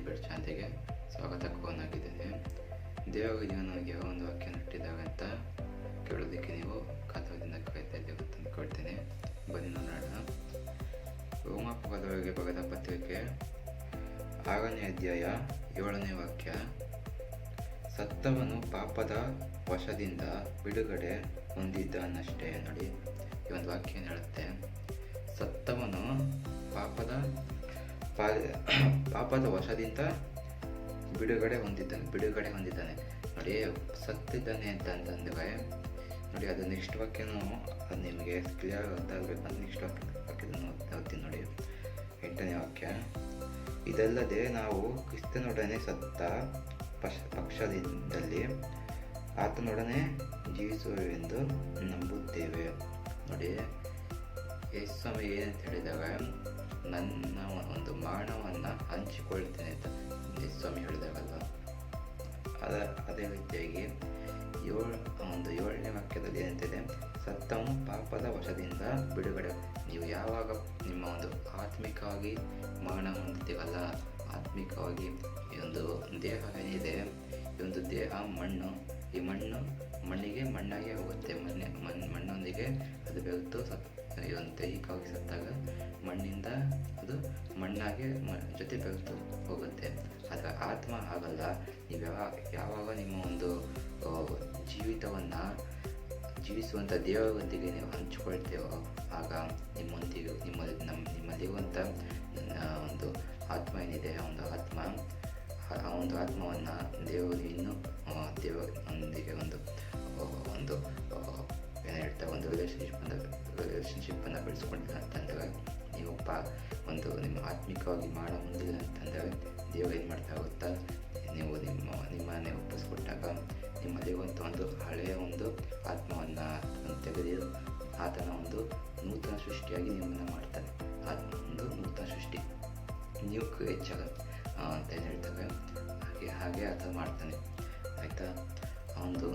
Debate ಚಾನಲ್ಗೆ ಸ್ವಾಗತ ಕೋನಾಗಿದ್ದೇನೆ. ದೇವರಿಗೆ ನನಗೆ ಒಂದು ವಾಕ್ಯ ನಟ್ಟಿದಾಗ ಅಂತ ಕೇಳೋದಕ್ಕೆ ನೀವು ಕಾತರದಿಂದ ಕಾಯ್ತಾ ಇದ್ದೇವೆ ಅಂತ ಅಂದ್ಕೊಳ್ತೇನೆ. ಬನ್ನಿ ನೋಡೋಣ. ರೋಮಾಪುರದವರಿಗೆ ಬರೆದ ಪತ್ರಿಕೆ 6ನೇ ಅಧ್ಯಾಯ 7ನೇ ವಾಕ್ಯ. ಸತ್ತವನು ಪಾಪದ ವಶದಿಂದ ಬಿಡುಗಡೆ ಹೊಂದಿದ್ದಾನಷ್ಟೇ. ನೋಡಿ, ಈ ಒಂದು ವಾಕ್ಯ ಏನು ಹೇಳುತ್ತೆ? ಸತ್ತವನು ಪಾಪದ ವಶದಿಂದ ಬಿಡುಗಡೆ ಹೊಂದಿದ್ದಾನೆ. ನೋಡಿ, ಸತ್ತಿದ್ದಾನೆ ಅಂತಂದರೆ ನೋಡಿ, ಅದು ನೆಕ್ಸ್ಟ್ ವಾಕ್ಯನೂ ಅದು ನಿಮಗೆ ಕ್ಲಿಯರ್ ಗೊತ್ತಾಗಬೇಕು ಅಂತ ನೆಕ್ಸ್ಟ್ ವಾಕ್ಯದನ್ನು ಓದ್ತೀನಿ ನೋಡಿ. 8ನೇ ವಾಕ್ಯ. ಇದಲ್ಲದೆ ನಾವು ಕ್ರಿಸ್ತನೊಡನೆ ಸತ್ತ ಪಕ್ಷದಿಂದಲೇ ಆತನೊಡನೆ ಜೀವಿಸುವೆವೆಂದು ನಂಬುತ್ತೇವೆ. ನೋಡಿ, ಯೇಸು ಸ್ವಾಮಿ ಏನಂತ ಹೇಳಿದಾಗ, ನನ್ನ ಒಂದು ಮರಣವನ್ನು ಹಂಚಿಕೊಳ್ತೇನೆ ಅಂತ ಯೇಸು ಸ್ವಾಮಿ ಹೇಳಿದಾಗಲ್ವ. ಅದೇ ರೀತಿಯಾಗಿ 7ನೇ ವಾಕ್ಯದಲ್ಲಿ ಏನಂತಿದೆ? ಸತ್ತವನು ಪಾಪದ ವಶದಿಂದ ಬಿಡುಗಡೆ. ನೀವು ಯಾವಾಗ ನಿಮ್ಮ ಒಂದು ಆತ್ಮಿಕವಾಗಿ ಮರಣ ಹೊಂದಿದ್ದೀವಲ್ಲ, ಆತ್ಮಿಕವಾಗಿ ಈ ಒಂದು ದೇಹ ಏನಿದೆ, ಈ ಒಂದು ದೇಹ ಈ ಮಣ್ಣಿಗೆ ಮಣ್ಣಾಗಿ ಹೋಗುತ್ತೆ. ಮಣ್ಣೊಂದಿಗೆ ಅದು ಬೆರೆತು ಈ ಒಂದು ದೈಹಿಕವಾಗಿ ಸತ್ತಾಗ ಮಣ್ಣಿಂದ ಅದು ಮಣ್ಣಾಗಿ ಜೊತೆ ಬೆರೆತು ಹೋಗುತ್ತೆ. ಆದರೆ ಆತ್ಮ ಆಗಲ್ಲ. ನೀವು ಯಾವಾಗ ನಿಮ್ಮ ಒಂದು ಜೀವಿತವನ್ನು ಜೀವಿಸುವಂಥ ದೇವರೊಂದಿಗೆ ನೀವು ಹಂಚಿಕೊಳ್ತೇವೋ, ಆಗ ನಿಮ್ಮಲ್ಲಿರುವಂಥ ಒಂದು ಆತ್ಮ ಏನಿದೆ, ಆ ಒಂದು ಆತ್ಮವನ್ನು ದೇವರು ಇನ್ನೂ ದೇವರೊಂದಿಗೆ ಒಂದು ಏನು ಹೇಳ್ತಾರೆ, ಒಂದು ರಿಲೇಷನ್ಶಿಪ್ಪನ್ನು ಬೆಳೆಸ್ಕೊಂಡಿಲ್ಲ ಅಂತಂದರೆ, ನೀವು ನಿಮ್ಮ ಆತ್ಮಿಕವಾಗಿ ಮಾಡ ಹೊಂದಿಲ್ಲ ಅಂತಂದರೆ, ದೇವರು ಏನು ಮಾಡ್ತಾ ಗೊತ್ತಾ? ನೀವು ನಿಮ್ಮನ್ನೇ ಒಪ್ಪಿಸ್ಕೊಟ್ಟಾಗ ನಿಮ್ಮಲ್ಲಿರುವಂಥ ಒಂದು ಹಳೆಯ ಒಂದು ಆತ್ಮವನ್ನು ತೆಗೆದು ಆತನ ಒಂದು ನೂತನ ಸೃಷ್ಟಿಯಾಗಿ ನಿಮ್ಮನ್ನು ಮಾಡ್ತಾನೆ. ಒಂದು ನೂತನ ಸೃಷ್ಟಿ, ನ್ಯೂ ಕ್ರಿಯೇಚರ್ ಅಂತ ಏನು ಹೇಳ್ತಾರೆ, ಹಾಗೆ ಆತ ಮಾಡ್ತಾನೆ. ಆಯಿತಾ? ಆ ಒಂದು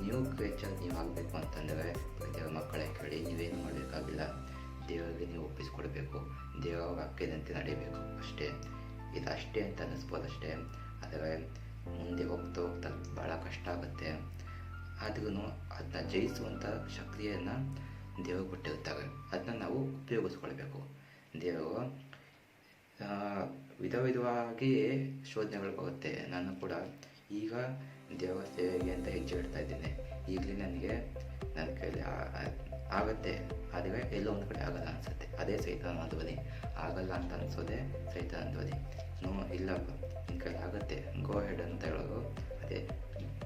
ನ್ಯೂ ಕ್ರಿಯೇಚರ್ ನೀವು ಆಗಬೇಕು ಅಂತಂದರೆ ದೇವರ ಮಕ್ಕಳೇ ಕೇಳಿ, ನೀವೇನು ಮಾಡಬೇಕಾಗಿಲ್ಲ. ದೇವರಿಗೆ ನೀವು ಒಪ್ಪಿಸ್ಕೊಡ್ಬೇಕು, ದೇವರ ವಾಕ್ಯದಂತೆ ನಡೀಬೇಕು ಅಷ್ಟೇ. ಇದು ಅಷ್ಟೇ ಅಂತ ಅನ್ನಿಸ್ಬೋದು ಅಷ್ಟೇ. ಆದರೆ ಮುಂದೆ ಹೋಗ್ತಾ ಭಾಳ ಕಷ್ಟ ಆಗುತ್ತೆ. ಆದ್ರೂ ಅದನ್ನ ಜಯಿಸುವಂಥ ಶಕ್ತಿಯನ್ನು ದೇವರು ಕೊಟ್ಟಿರ್ತಾರೆ. ಅದನ್ನ ನಾವು ಉಪಯೋಗಿಸ್ಕೊಳ್ಬೇಕು. ದೇವರು ವಿಧವಾಗಿ ಶೋಧನೆಗಳು ಬರುತ್ತೆ. ನಾನು ಕೂಡ ಈಗ ದೇವರ ಸೇವೆಗೆ ಅಂತ ಹೆಜ್ಜೆ ಇಡ್ತಾ ಇದ್ದೇನೆ. ಈಗಲೇ ನನಗೆ ನನ್ನ ಕೈಲಿ ಆಗುತ್ತೆ, ಆದರೆ ಎಲ್ಲೋ ಒಂದು ಕಡೆ ಆಗಲ್ಲ ಅನಿಸುತ್ತೆ. ಅದೇ ಸೈತಾನ ಧ್ವನಿ. ಆಗಲ್ಲ ಅಂತ ಅನಿಸೋದೆ ಸೈತಾನ ಧ್ವನಿ. ಇಲ್ಲ, ನಿನ್ನ ಕೈಲಿ ಆಗುತ್ತೆ, ಗೋ ಹೆಡ್ ಅಂತ ಹೇಳೋದು ಅದೇ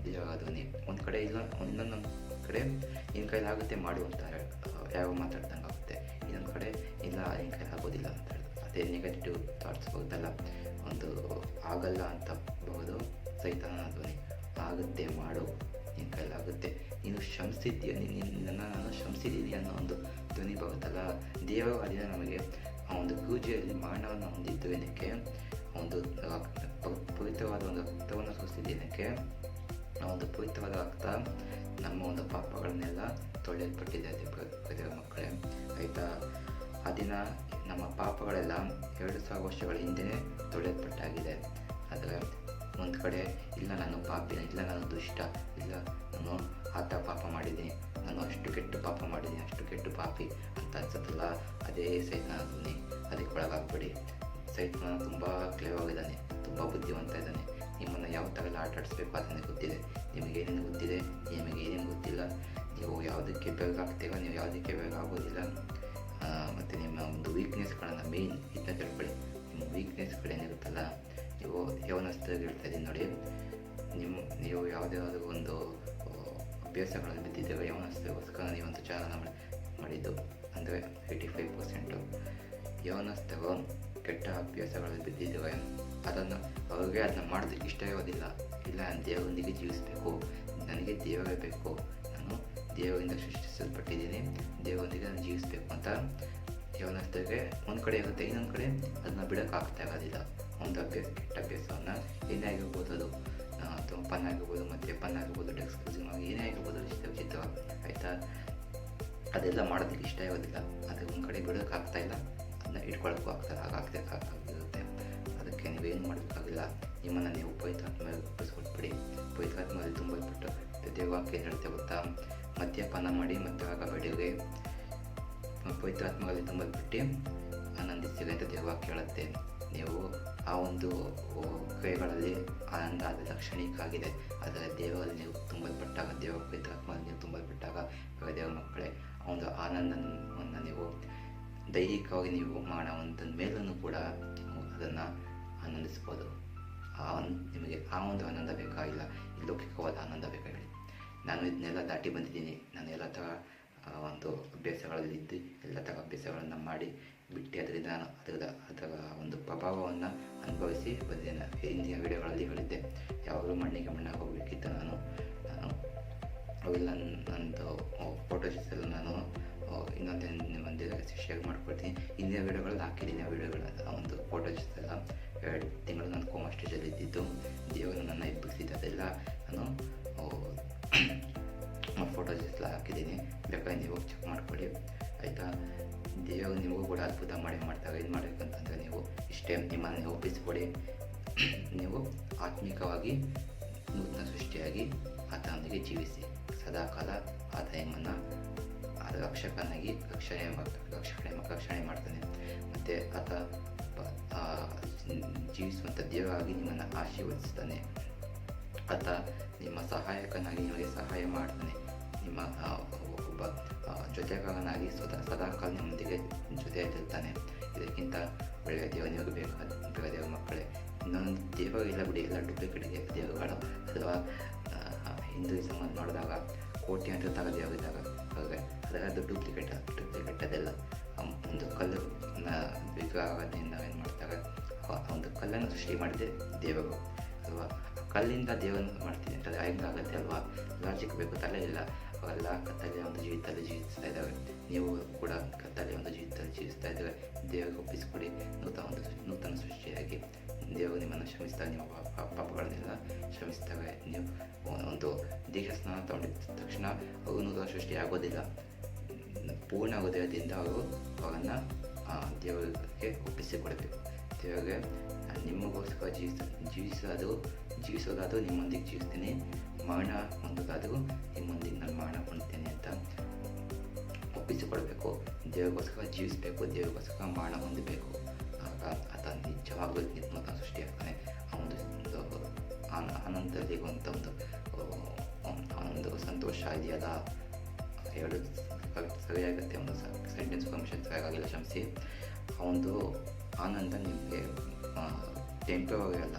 ದೇವರ ಧ್ವನಿ. ಒಂದು ಕಡೆ ಇಲ್ಲ, ಇನ್ನೊಂದೊಂದು ಕಡೆ ನಿನ್ನ ಕೈಲಿ ಆಗುತ್ತೆ ಮಾಡು ಅಂತ ಯಾವ ಮಾತಾಡ್ದಂಗೆ ಆಗುತ್ತೆ. ಇನ್ನೊಂದು ಕಡೆ ಇಲ್ಲ, ನಿನ್ನ ಕೈಲಿ ಆಗೋದಿಲ್ಲ ಅಂತ ಹೇಳೋದು. ಅದೇ ನೆಗೆಟಿವ್ ಥಾಟ್ಸ್ ಹೋಗ್ದಲ್ಲ, ಒಂದು ಆಗಲ್ಲ ಅಂತ ಬಹುದು ಸೈತಾನ ಧ್ವನಿ. ಆಗುತ್ತೆ ಮಾಡು, ನಿನ್ನ ಕೈಲಾಗುತ್ತೆ, ನೀನು ಶ್ರಮಿಸಿದ್ದೀಯ, ನಾನು ಶ್ರಮಿಸಿದ್ದೀನಿ ಅನ್ನೋ ಒಂದು ಧ್ವನಿ ಬರುತ್ತಲ್ಲ. ದೇವರು ಅದಿನ ನಮಗೆ ಆ ಒಂದು ಪೂಜೆಯಲ್ಲಿ ಮರಣವನ್ನು ಹೊಂದಿದ್ದೇನಕ್ಕೆ, ಒಂದು ಪವಿತ್ರವಾದ ಒಂದು ರಕ್ತವನ್ನು ಸುರಿಸಿದ್ದೇನಕ್ಕೆ. ಆ ಒಂದು ಪವಿತ್ರವಾದ ರಕ್ತ ನಮ್ಮ ಒಂದು ಪಾಪಗಳನ್ನೆಲ್ಲ ತೊಳೆಯಲ್ಪಟ್ಟಿದೆ. ದೇವರ ಮಕ್ಕಳೇ, ಆಯಿತಾ? ಆ ದಿನ ನಮ್ಮ ಪಾಪಗಳೆಲ್ಲ 2000 ವರ್ಷಗಳ ಹಿಂದೆ ತೊಳೆಯಲ್ಪಟ್ಟಾಗಿದೆ. ಆದರೆ ಒಂದು ಕಡೆ ಇಲ್ಲ, ನಾನು ಪಾಪಿ, ಇಲ್ಲ ನಾನು ದುಷ್ಟ, ಇಲ್ಲ ನಾನು ಪಾಪ ಮಾಡಿದ್ದೀನಿ, ನಾನು ಅಷ್ಟು ಕೆಟ್ಟು ಪಾಪ ಮಾಡಿದ್ದೀನಿ, ಅಷ್ಟು ಕೆಟ್ಟು ಪಾಪಿ ಅಂತ ಅನ್ಸುತ್ತಲ್ಲ, ಅದೇ ಸೈತಾನ ಧ್ವನಿ. ಅದಕ್ಕೆ ಒಳಗಾಗ್ಬೇಡಿ. ಸೈತಾನ ತುಂಬ ಕ್ಲೇವಾಗಿದ್ದಾನೆ, ತುಂಬ ಬುದ್ಧಿವಂತ ಇದ್ದಾನೆ. ನಿಮ್ಮನ್ನು ಯಾವ ಥರ ಎಲ್ಲ ಆಟಾಡಿಸ್ಬೇಕು ಅದನ್ನೇ ಗೊತ್ತಿದೆ. ನಿಮಗೇನೇನು ಗೊತ್ತಿದೆ, ನಿಮಗೇನೇನು ಗೊತ್ತಿಲ್ಲ. ನೀವು ಯಾವುದಕ್ಕೆ ಬೆಳಗಾಗ್ತೀರೋ, ನೀವು ಯಾವುದಕ್ಕೆ ಬೆಳಗಾಗೋದಿಲ್ಲ. ಮತ್ತು ನಿಮ್ಮ ಒಂದು ವೀಕ್ನೆಸ್ಗಳನ್ನು ಮೇಯ್ನ್ ಇದನ್ನ ತಿಳ್ಕೊಳ್ಳಿ. ನಿಮ್ಮ ವೀಕ್ನೆಸ್ಗಳೇನಿರುತ್ತಲ್ಲ, ನೀವು ಯವನಸ್ಥರಿಗೆ ಹೇಳ್ತಾ ಇದ್ದೀನಿ ನೋಡಿ, ನೀವು ಯಾವುದಾದ್ರೂ ಒಂದು ಅಭ್ಯಾಸಗಳಲ್ಲಿ ಬಿದ್ದಿದ್ದೇವೆ, ಯವನಸ್ಥರಿಗೋಸ್ಕರ ನೀವೊಂದು ಚಾನಲ್ ಮಾಡಿದ್ದು ಅಂದರೆ 85% ಯವನಸ್ಥರು ಕೆಟ್ಟ ಅಭ್ಯಾಸಗಳಲ್ಲಿ ಬಿದ್ದಿದ್ದೇವೆ. ಅವ್ರಿಗೆ ಅದನ್ನ ಮಾಡೋದಕ್ಕೆ ಇಷ್ಟ ಇರೋದಿಲ್ಲ. ಇಲ್ಲ, ದೇವರೊಂದಿಗೆ ಜೀವಿಸಬೇಕು, ನನಗೆ ದೇವರೇ ಬೇಕು, ನಾನು ದೇವರಿಂದ ಸೃಷ್ಟಿಸಲ್ಪಟ್ಟಿದ್ದೀನಿ, ದೇವರೊಂದಿಗೆ ನಾನು ಜೀವಿಸಬೇಕು ಅಂತ ಯವನಸ್ಥರಿಗೆ ಒಂದು ಕಡೆ ಇರುತ್ತೆ. ಇನ್ನೊಂದು ಕಡೆ ಅದನ್ನ ಬಿಡೋಕ್ಕಾಗ್ತಾ ಇರೋದಿಲ್ಲ. ಒಂದು ಕೆಟ್ಟ ಅಭ್ಯಾಸವನ್ನು ಏನೇ ಆಗಿರ್ಬೋದು, ಅದು ಧೂಮಪಾನ ಆಗಿರ್ಬೋದು, ಮದ್ಯಪಾನ ಆಗಿರ್ಬೋದು, ಡ್ರಗ್ಸ್ ಯೂಸಿಂಗ್ ಆಗಿ ಏನೇ ಆಗಿರ್ಬೋದು, ವಿಚಿತ್ರ. ಆಯಿತಾ? ಅದೆಲ್ಲ ಮಾಡೋದಕ್ಕೆ ಇಷ್ಟ ಇರೋದಿಲ್ಲ. ಆದರೆ ಒಂದು ಕಡೆ ಬಿಡೋಕ್ಕಾಗ್ತಾ ಇಲ್ಲ, ಅದನ್ನ ಇಟ್ಕೊಳ್ಳೋಕ್ಕೂ ಆಗ್ತಾ ಹಾಗಾಗ್ತಿರುತ್ತೆ. ಅದಕ್ಕೆ ನೀವು ನೀವೇನು ಮಾಡಬೇಕಾಗಿಲ್ಲ. ನಿಮ್ಮನ್ನು ನೀವು ಪವಿತ್ರಾತ್ಮದಲ್ಲಿ ಒಪ್ಪಿಸ್ಕೊಟ್ಬಿಡಿ. ಪವಿತ್ರಾತ್ಮದಲ್ಲಿ ತುಂಬಲ್ಪಟ್ಟು ದೇವವಾಕ್ಯ ಏನು ಹೇಳ್ತೇವೆ ಗೊತ್ತಾ? ಮದ್ಯಪಾನ ಮಾಡಿ ಮತ್ತೆ ಆಗಬೇಡಿಗೆ, ಪವಿತ್ರಾತ್ಮದಲ್ಲಿ ತುಂಬಲ್ಪಟ್ಟು ಆನಂದಿಸಿರಿ ಅಂತ ದೇವವಾಕ್ಯ ಹೇಳುತ್ತೆ. ನೀವು ಆ ಒಂದು ಕ್ರಿಯೆಗಳಲ್ಲಿ ಆನಂದ ಅದೆಲ್ಲ ಕ್ಷಣಿಕಾಗಿದೆ. ಆದರೆ ದೇವರಲ್ಲಿ ನೀವು ತುಂಬಲ್ಪಟ್ಟಾಗ, ದೇವ ಪವಿತ್ರಾತ್ಮದಲ್ಲಿ ನೀವು ತುಂಬಲ್ಪಟ್ಟಾಗ ದೇವರ ಮಕ್ಕಳೇ, ಆ ಒಂದು ಆನಂದವನ್ನು ನೀವು ದೈಹಿಕವಾಗಿ ನೀವು ಮಾಡೋವಂಥದ ಮೇಲೂ ಕೂಡ ಅದನ್ನು ಆನಂದಿಸ್ಬೋದು. ನಿಮಗೆ ಆ ಒಂದು ಆನಂದ ಬೇಕಾಗಿಲ್ಲ, ಈ ಲೌಕಿಕವಾದ ಆನಂದ ಬೇಕಾಗಿಲ್ಲ. ನಾನು ಇದನ್ನೆಲ್ಲ ದಾಟಿ ಬಂದಿದ್ದೀನಿ. ನಾನು ಎಲ್ಲ ಥರ ಒಂದು ಅಭ್ಯಾಸಗಳಲ್ಲಿದ್ದು ಎಲ್ಲ ಥರ ಅಭ್ಯಾಸಗಳನ್ನು ಮಾಡಿ ಬಿಟ್ಟು ಅದರಿಂದ ನಾನು ಅದರ ಒಂದು ಪ್ರಭಾವವನ್ನು ಅನುಭವಿಸಿ ಬಂದಿದ್ದೇನೆ. ಹಿಂದಿನ ವಿಡಿಯೋಗಳಲ್ಲಿ ಹೇಳಿದ್ದೆ, ಯಾವಾಗಲೂ ಮಣ್ಣಿಗೆ ಮಣ್ಣಾಗಿ ಹೋಗಬೇಕಿತ್ತು ನಾನು ಅವೆಲ್ಲ ನಂದು ಫೋಟೋಸ್ ಎಲ್ಲ ನಾನು ಇನ್ನೊಂದು ಶೇರ್ ಮಾಡ್ಕೊಳ್ತೀನಿ. ಹಿಂದಿನ ವಿಡಿಯೋಗಳಲ್ಲಿ ಹಾಕಿದ್ದೀನಿ. ಆ ವಿಡಿಯೋಗಳ ಒಂದು ಫೋಟೋಸ್ ಎಲ್ಲ 2 ತಿಂಗಳು ನಾನು ಕೋಮಾ ಸ್ಟೇಜಲ್ಲಿ ಇದ್ದಿದ್ದು, ದೇವರು ನನ್ನ ಎಬ್ಬಿಸಿದ್ದು ಅದೆಲ್ಲ ನಾನು ಫೋಟೋಸ್ ಎಲ್ಲ ಹಾಕಿದ್ದೀನಿ. ಬೇಕಾದ್ರೆ ನೀವು ಚೆಕ್ ಮಾಡ್ಕೊಳ್ಳಿ, ಆಯಿತಾ? ದೇವರು ನಿಮಗೂ ಕೂಡ ಅದ್ಭುತ ಮಾಡ್ತಾರೆ. ಏನು ಮಾಡಬೇಕಂತಂದರೆ ನೀವು ಇಷ್ಟೇ ನಿಮ್ಮನ್ನು ಒಪ್ಪಿಸ್ಕೊಡಿ. ನೀವು ಆತ್ಮಿಕವಾಗಿ ನೂತನ ಸೃಷ್ಟಿಯಾಗಿ ಆತನೊಂದಿಗೆ ಜೀವಿಸಿ ಸದಾಕಾಲ ಆತ ನಿಮ್ಮನ್ನು ರಕ್ಷಕನಾಗಿ ರಕ್ಷಣೆ ಮಾಡ್ತಾನೆ. ಮತ್ತು ಆತ ಜೀವಿಸುವಂಥ ದೇವರಾಗಿ ನಿಮ್ಮನ್ನು ಆಶೀರ್ವದಿಸ್ತಾನೆ. ಆತ ನಿಮ್ಮ ಸಹಾಯಕನಾಗಿ ನಿಮಗೆ ಸಹಾಯ ಮಾಡ್ತಾನೆ. ನಿಮ್ಮ ಒಬ್ಬ ಜೊತೆಗಾರನಾಗಿ ಸದಾಕಾಲ ನಿಮ್ಮೊಂದಿಗೆ ಜೊತೆಯಲ್ಲಿರ್ತಾನೆ. ಇದಕ್ಕಿಂತ ಒಳ್ಳೆಯ ದೇವ ನಿಮಗೆ ಬೇಕಾದ ದೇವ ಮಕ್ಕಳೇ. ಇನ್ನೊಂದು ದೇವರಿಲ್ಲ ಬಿಡಿ, ಎಲ್ಲ ಡೂಪ್ಲಿಕೇಟ್ಗೆ ದೇವರುಗಳು. ಅಥವಾ ಹಿಂದೂಯಿಸಮ್ ನೋಡಿದಾಗ ಕೋಟ್ಯಾಂತರ ಥರ ದೇವರಿದ್ದಾಗ ಹಾಗೆ ಅದೆಲ್ಲ ಡೂಪ್ಲಿಕೇಟ್ ಅದೆಲ್ಲ ಒಂದು ಕಲ್ಲು ವಿಗ್ರಹದಿಂದ ಏನು ಮಾಡ್ತಾರೆ, ಒಂದು ಕಲ್ಲನ್ನು ಸೃಷ್ಟಿ ಮಾಡಿದೆ ದೇವರು ಅಲ್ವಾ? ಕಲ್ಲಿಂದ ದೇವರನ್ನು ಮಾಡ್ತೀನಿ ಅಂತಂದರೆ ಹೆಂಗಾಗತ್ತೆ ಅಲ್ವಾ? ಲಾಜಿಕ್ ಬೇಕು, ತಲೆ ಇಲ್ಲ. ಅವೆಲ್ಲ ಕತ್ತಲೆಯ ಒಂದು ಜೀವಿತದಲ್ಲಿ ಜೀವಿಸ್ತಾ ಇದ್ದಾವೆ. ನೀವು ಕೂಡ ಕತ್ತಲೆಯ ಒಂದು ಜೀವಿತದಲ್ಲಿ ಜೀವಿಸ್ತಾ ಇದ್ದಾವೆ. ದೇವರಿಗೆ ಒಪ್ಪಿಸಿಕೊಡಿ. ನೂತನ ಸೃಷ್ಟಿಯಾಗಿ ದೇವರು ನಿಮ್ಮನ್ನು ಶ್ರಮಿಸ್ತಾರೆ. ನಿಮ್ಮ ಪಾಪಗಳನ್ನೆಲ್ಲ ಶ್ರಮಿಸ್ತವೆ. ನೀವು ಒಂದು ದೇಹ ಸ್ನಾನ ತಗೊಂಡಿದ್ದ ತಕ್ಷಣ ಅವರು ನೂತನ ಸೃಷ್ಟಿ ಆಗೋದಿಲ್ಲ. ಪೂರ್ಣ ಹೃದಯದಿಂದ ಅವರನ್ನು ದೇವರಿಗೆ ಒಪ್ಪಿಸಿಕೊಡಬೇಕು. ದೇವರಿಗೆ ನಿಮಗೋಸ್ಕರ ಜೀವಿಸೋದಾದರೂ ನಿಮ್ಮೊಂದಿಗೆ ಜೀವಿಸ್ತೀನಿ, ಮರಣ ಹೊಂದೋದಾದರೂ ನಿಮ್ಮೊಂದಿಗೆ ನಾನು ಮರಣ ಹೊಂದ್ತೇನೆ ಅಂತ ಒಪ್ಪಿಸಿಕೊಡಬೇಕು. ದೇವರಿಗೋಸ್ಕರ ಜೀವಿಸಬೇಕು, ದೇವರಿಗೋಸ್ಕರ ಮರಣ ಹೊಂದಬೇಕು. ಆಗ ಆತ ನಿಜವಾಗಲೂ ನೂತನ ಸೃಷ್ಟಿಯಾಗ್ತಾನೆ. ಆ ಒಂದು ಆನಂದದಲ್ಲಿರುವಂಥ ಒಂದು ಸಂತೋಷ ಇದೆಯಲ್ಲ, ಎರಡು ಸರಿಯಾಗುತ್ತೆ. ಒಂದು ಸೆಂಟೆನ್ಸ್ ಫಂಕ್ಷನ್ ಸರಿಯಾಗಿಲ್ಲ, ಕ್ಷಮಿಸಿ. ಆ ಒಂದು ಆನಂದ ನಿಮಗೆ ಟೆಂಪ್ರವರಿ ಅಲ್ಲ,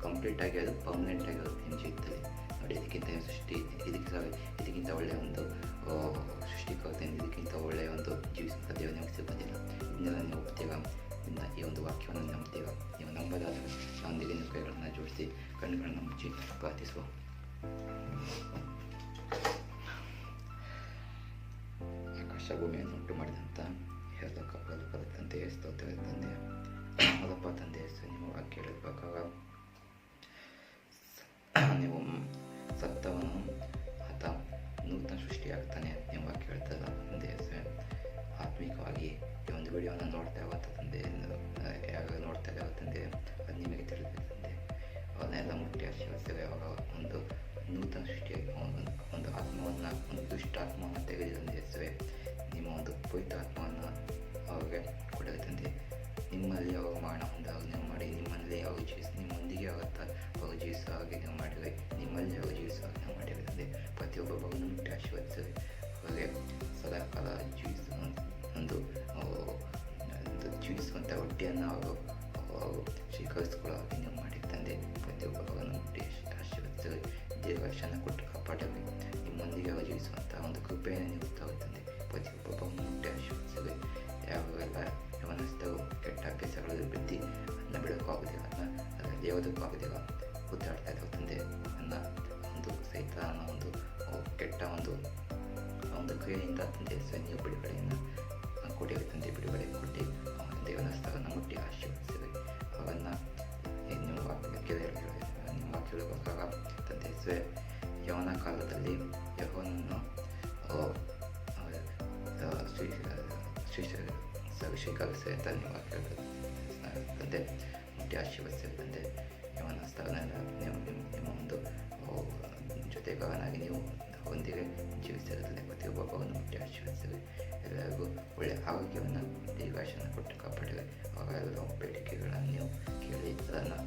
ಕಂಪ್ಲೀಟಾಗಿ ಅದು ಪರ್ಮನೆಂಟಾಗಿ ಅದು ನಿಮ್ಮ ಜೀವಿತದಲ್ಲಿ ನೋಡಿ. ಇದಕ್ಕಿಂತ ಒಳ್ಳೆಯ ಒಂದು ಸೃಷ್ಟಿಕರ್ತೇನೆ, ಇದಕ್ಕಿಂತ ಒಳ್ಳೆಯ ಒಂದು ಜೀವಿಸುವಂಥ ದೇವ ನಿಮಗೆ ಸಿಗೋದಿಲ್ಲ. ಇದನ್ನೆಲ್ಲ ನೀವು ಒಪ್ತೀರಾ? ಈ ಒಂದು ವಾಕ್ಯವನ್ನು ನಂಬ್ತೀರಾ? ನೀವು ನಂಬದಾದ ನನ್ನೊಂದಿಗೆ ನೀವು ಕೈಗಳನ್ನು ಜೋಡಿಸಿ ಕಣ್ಣುಗಳನ್ನು ಮುಚ್ಚಿ ಪ್ರಾರ್ಥಿಸುವ. ಆಕಾಶ ಭೂಮಿಯನ್ನು ಉಂಟು ಮಾಡಿದಂಥ ಎಲ್ಲ ಕಪ್ಪದ ತಂದೆಯ ಸ್ತೋತ್ರ ತಂದೆ, ಅದಪ್ಪ ತಂದೆ ಹೆಸರು ನೀವು ವಾಕ್ಯ ಹೇಳಿದ ಪ್ರಕಾರ ನೀವು ಸತ್ತವನು ಆತ ನೂತನ ಸೃಷ್ಟಿಯಾಗ್ತಾನೆ ನೀವು ವಾಕ್ಯ ಹೇಳ್ತಲ್ಲ ತಂದೆ ಹೆಸರು. ಆತ್ಮಿಕವಾಗಿ ಈ ಒಂದು ವಿಡಿಯೋನ ನೋಡ್ತಾ ಇರುವಂಥ ತಂದೆ, ಯಾರು ನೋಡ್ತಾ ಇರೋ ತಂದೆ, ಅದು ನಿಮಗೆ ತಿಳಿದಿದೆ ತಂದೆ. ಅವನ್ನೆಲ್ಲ ಮುಟ್ಟಿ ಆಶೀರ್ವದಿಸಿದರೆ ಅವರ ಒಂದು ನೂತನ ಸೃಷ್ಟಿಯಾಗಿ ಒಂದು ಆತ್ಮವನ್ನು, ಒಂದು ದುಷ್ಟ ಆತ್ಮವನ್ನು ತೆಗೆದು ಹೆಸರೇ ನಿಮ್ಮ ಒಂದು ಪವಿತ್ರ ಆತ್ಮವನ್ನು ಅವ್ರಿಗೆ ಕೊಡಲಿ ತಂದೆ. ನಿಮ್ಮಲ್ಲಿ ಅವರು ಮರಣ ಹೊಂದಾಗ ನೀವು ಮಾಡಿ, ನಿಮ್ಮಲ್ಲಿ ಅವರು ನಿಮ್ಮೊಂದಿಗೆ ಅವರು ಜೀವಿಸುವ ಹಾಗೆ ನೀವು ಮಾಡಿದರೆ, ನಿಮ್ಮಲ್ಲಿ ಅವರು ಜೀವಿಸುವ ಹಾಗೆ ನೀವು ಮಾಡಿದರೆ ತಂದೆ. ಪ್ರತಿಯೊಬ್ಬ ಭಗವನ್ನು ಮುಟ್ಟಿ ಆಶೀರ್ವದಿಸಿದರೆ ಅವರಿಗೆ ಸದಾಕಾಲ ಜೀವಿಸುವಂಥ ಹೊಟ್ಟೆಯನ್ನು ಅವರು ಸ್ವೀಕರಿಸಿಕೊಳ್ಳೋ ಹಾಗೆ ನೀವು ಮಾಡಿ ತಂದೆ. ಪ್ರತಿಯೊಬ್ಬ ಭಗವನ್ನು ಮುಟ್ಟಿ ಆಶೀರ್ವದಿಸಿದರೆ ದೇವರ ಕ್ಷಣ ಕೊಟ್ಟು ಕಾಪಾಡಲಿ. ನಿಮ್ಮೊಂದಿಗೆ ಅವರು ಜೀವಿಸುವಂಥ ಒಂದು ಕೃಪೆಯನ್ನು ನೀವು ತಂದೆ. ಪ್ರತಿಯೊಬ್ಬ ಭಗವನ್ನು ಮುಟ್ಟಿ ಆಶೀರ್ವದಿಸಿದರೆ ಯಾವೆಲ್ಲ ಯವನಸ್ಥರು ಕೆಟ್ಟ ಅಭ್ಯಾಸಗಳಲ್ಲಿ ಬಿದ್ದು ಅದನ್ನ ಬಿಡೋಕ್ಕಾಗೋದಿಲ್ಲ, ಅದರಲ್ಲಿ ಯಾವುದಕ್ಕೂ ಆಗೋದಿಲ್ಲ, ಗುದ್ದಾಡ್ತಾ ಇದ್ದಾವೆ ತಂದೆ. ನನ್ನ ಒಂದು ಸೈತಾನ ಒಂದು ಕೆಟ್ಟ ಒಂದು ಕ್ರಿಯೆಯಿಂದ ತಂದೆ ನೀವು ಬಿಡುಗಡೆಯನ್ನು ಕೊಡಿರಿ ತಂದೆ. ಬಿಡುಗಡೆ ಕೊಟ್ಟು ದೇವನಸ್ಥರನ್ನು ಮುಟ್ಟಿ ಆಶೀರ್ವದಿಸಿರಿ. ಅವನ್ನು ನಿಮ್ಮ ವಾಕ್ಯಗಳ ಪ್ರಕಾರ ತಂದೆ ಯವನ ಕಾಲದಲ್ಲಿ ಯೆಹೋವನನ್ನು ಸ್ವೀಕರಿಸಿ ಅಂತ ನೀವು ವಾಕ್ಯ ತಂದೆ. ಮುಟ್ಟಿ ಆಶೀರ್ವದಿಸಲಿ ತಂದೆ. ಯವನಸ್ಥಾನದಿಂದ ನೀವು ನಿಮ್ಮ ಒಂದು ಜೊತೆಗಾರನಾಗಿ ನೀವು ಒಂದಿಗೆ ಜೀವಿಸಿರುತ್ತದೆ. ಪ್ರತಿಯೊಬ್ಬ ಭಾಗವನ್ನು ಮುಟ್ಟಿ ಆಶೀರ್ವದಿಸಲಿ. ಎಲ್ಲರಿಗೂ ಒಳ್ಳೆಯ ಆರೋಗ್ಯವನ್ನು ದೀರ್ಘಾಯುಷ್ಯವನ್ನು ಕೊಟ್ಟು ಕಾಪಾಡಿರಿ. ಅವರೆಲ್ಲ ಬೇಡಿಕೆಗಳನ್ನು ನೀವು ಕೇಳಿ ಅದನ್ನು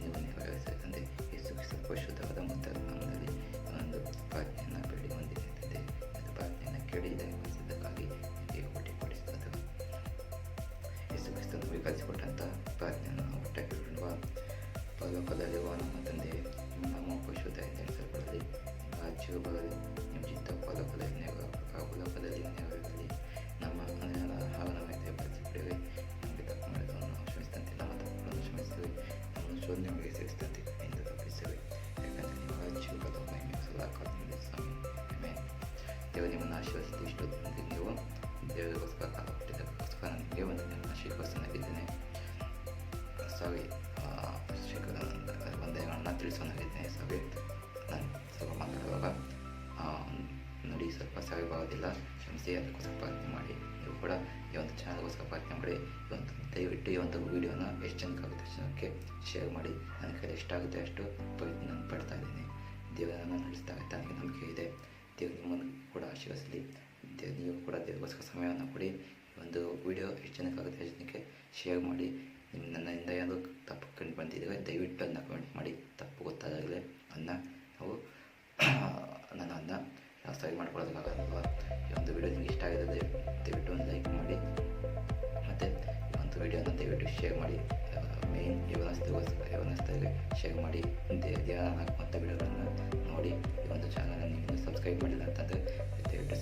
ನೀವು ನೆರವೇರಿಸಲಿ ತಂದೆ. ಯೇಸು ಕ್ರಿಸ್ತ ಪರಿಶುದ್ಧವಾದ ಮತ್ತು ನಾಮದಲ್ಲಿ ಒಂದು ಪ್ರಾರ್ಥನೆಯನ್ನು ಬೇಡಿ ಹೊಂದಿದೆ ತಂದೆ. ಅದು ಪ್ರಾರ್ಥನೆಯನ್ನು ಕೇಳಿ ದಯಪಾಲಿಸಿದ್ದಕ್ಕಾಗಿ ನಿಮಗೆ ಕೋಟಿ ಯೇಸು ಕ್ರಿಸ್ತನು ವಿಕಸಿಸಿಕೊಟ್ಟಂಥ ಪ್ರಾರ್ಥನೆಯನ್ನು ನಾವು ಒಟ್ಟಾಗಿ ಕೇಳುವ. ಪರಲೋಕದಲ್ಲಿರುವ ನಮ್ಮ ತಂದೆ, ನಿಮ್ಮ ನಾಮ ಪರಿಶುದ್ಧ ಎಂದು ಎಣಿಸಲ್ಪಡಲಿ. ನಿಮ್ಮ ರಾಜ್ಯವು ಬರಲಿ. ನಿಮ್ಮ ಚಿತ್ತ ಪರಲೋಕದಲ್ಲಿ ನೆರವೇರಲಿ. ನಮ್ಮ ಮನೆಯ ಆಹಾರವನ್ನು ದಯಪಾಲಿಸಿಕೊಡಿರಿ. ನಮಗೆ ತಪ್ಪು ಮಾಡಿದವರನ್ನು ನಾವು ಕ್ಷಮಿಸಿದಂತೆ ನಮ್ಮ ತಪ್ಪುಗಳನ್ನು ಕ್ಷಮಿಸಿರಿ. ನಮ್ಮನ್ನು ಶೋಧನೆಗಳಿಗೆ ಸೇರಿಸಿದಂತೆ ಕೈಯಿಂದ ತಪ್ಪಿಸಿರಿ. ಯಾಕಂದರೆ ನಿಮ್ಮ ರಾಜ್ಯವು ಬಲ ಮಹಿಮೆ ಸದಾ ಕಾಲದಲ್ಲಿ ಸ್ವಾಮಿ. ಆಮೆನ್. ದೇವರು ನಿಮ್ಮನ್ನು ಆಶೀರ್ವದಿಸಿ ಇಷ್ಟು ನೀವು ದೇವರಿಗೋಸ್ಕರ ಕಾಲ ಕೊಟ್ಟಿದ್ದಕ್ಕೋಸ್ಕರ ನಿಮಗೆ ಒಂದು ಆಶೀರ್ವದಿಸನಾಗಿದ್ದೇನೆ. ಸಾರಿ, ವಂದನೆಗಳನ್ನು ತಿಳಿಸೋನಾಗಿದ್ದೇನೆ. ಸಾರಿ, ನಾನು ಸ್ವಲ್ಪ ಮಾತಾಡುವಾಗ ನೋಡಿ ಸ್ವಲ್ಪ ಸರಿ ಬರೋದಿಲ್ಲ, ಕ್ಷಮಿಸಿ. ಅದಕ್ಕೋಸ್ಕರ ಪ್ರಾರ್ಥನೆ ಮಾಡಿ. ನೀವು ಕೂಡ ಈ ಒಂದು ಚಾನಲ್ಗೋಸ್ಕರ ಪ್ರಾರ್ಥನೆ ಮಾಡಿ. ದಯವಿಟ್ಟು ಈ ಒಂದು ವೀಡಿಯೋನ ಎಷ್ಟು ಜನಕ್ಕಾಗುತ್ತೆ ಅಷ್ಟು ಜನಕ್ಕೆ ಶೇರ್ ಮಾಡಿ. ನನ್ನ ಕೈಲಿ ಎಷ್ಟಾಗುತ್ತೆ ಅಷ್ಟು ಪ್ರಯತ್ನ ನಾನು ಪಡ್ತಾ ಇದ್ದೀನಿ. ದೇವರನ್ನು ನಡೆಸ್ತಾ ನನಗೆ ನಂಬಿಕೆ ಇದೆ. ದೇವರು ನಿಮ್ಮನ್ನು ಕೂಡ ಆಶೀರ್ವದಿಸಲಿ. ನೀವು ಕೂಡ ದೇವರಿಗೋಸ್ಕರ ಸಮಯವನ್ನು ಕೊಡಿ. ಈ ಒಂದು ವಿಡಿಯೋ ಎಷ್ಟು ಜನಕ್ಕಾಗುತ್ತೆ ಅಷ್ಟು ಜನಕ್ಕೆ ಶೇರ್ ಮಾಡಿ. ನನ್ನಿಂದ ಯಾವುದು ತಪ್ಪು ಕಂಡು ಬಂದಿದ್ದೇವೆ ದಯವಿಟ್ಟು ಅದನ್ನ ಕಮೆಂಟ್ ಮಾಡಿ. ತಪ್ಪು ಗೊತ್ತಾದಾಗಲೇ ನಾವು ಅದನ್ನು ಸರಿ ಮಾಡ್ಕೊಳ್ಳೋದಕ್ಕಾಗಲ್ವ. ಈ ಒಂದು ವಿಡಿಯೋ ನಿಮಗೆ ಇಷ್ಟ ಆಗಿದೆ ದಯವಿಟ್ಟು ಒಂದು ಲೈಕ್ ಮಾಡಿ. ಮತ್ತು ಈ ಒಂದು ವಿಡಿಯೋನ ದಯವಿಟ್ಟು ಶೇರ್ ಮಾಡಿ. ಮೇಯ್ನ್ ಯವನಸ್ಥರಿಗೆ ಶೇರ್ ಮಾಡಿ. ಧ್ಯಾನ ಹಾಕುವಂಥ ವಿಡಿಯೋಗಳನ್ನು ನೋಡಿ. ಈ ಒಂದು ಚಾನಲನ್ನು ನೀವು ಸಬ್ಸ್ಕ್ರೈಬ್ ಮಾಡಿಲ್ಲ ಅಂತಂದರೆ ದಯವಿಟ್ಟು